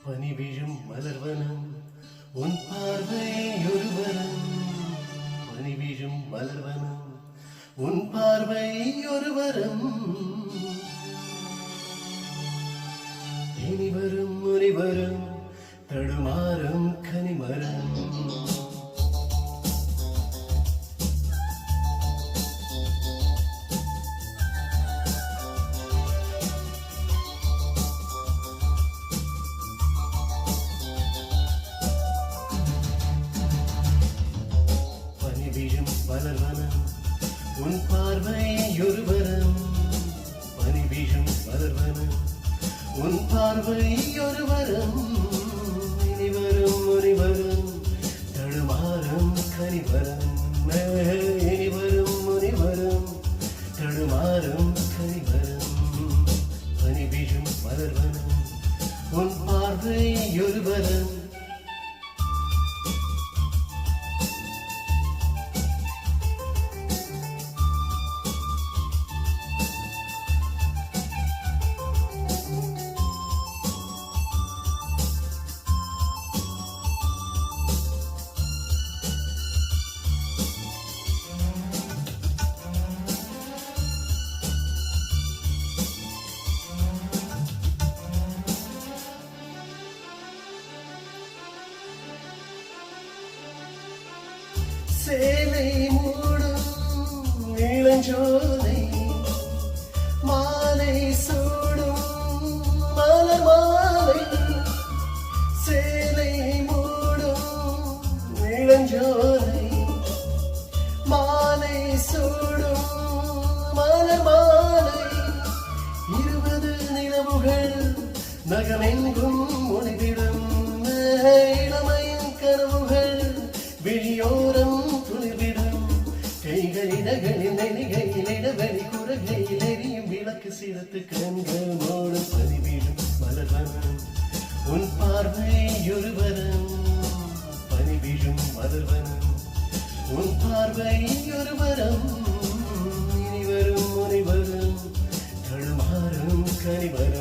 பனி விழும் மலர்வனம் உன் பார்வை ஒருவரம். பனி விழும் மலர்வனம் உன் பார்வை ஒருவரம். இனிவரும் முனிவரும் தடுமாறும் கனிமரம். மலர்வனம் உன் பார்வை ஒருவரம். பனி வீழும் மலர்வனம் உன் பார்வை ஒருவரம். இனிவரும் முனிவரும் தடுமாறும் கனிவரம். இனிவரும் முனிவரும் தடுமாறும் கனிவரம். பனி வீழும் மலர்வனம் உன் பார்வை ஒருவரம். சேலை மூடும் இளஞ்சோலை மாலை சூடும் மலர் மாலை. சேலை மூடும் இளஞ்சோலை மாலை சூடும் மலர் மாலை. 20 நிலவுகள் நகமெங்கும் ஒளிவிடும். இளமையின் கனவுகள் விழியோரம் துளிர்விடும். கைகளிடகளில் நெனிகையில் இடவெளி குரகையில் எரியும் விளக்கு சிரத்து கண்கள் மூடும். பனிவீழும் மலர்வனம் உன் பார்வை ஒருவரம். பனிவீழும் மலர்வனம் உன் பார்வை ஒருவரம். இனிவரும் முனிவரும் தடுமாறும் கனிவரம்.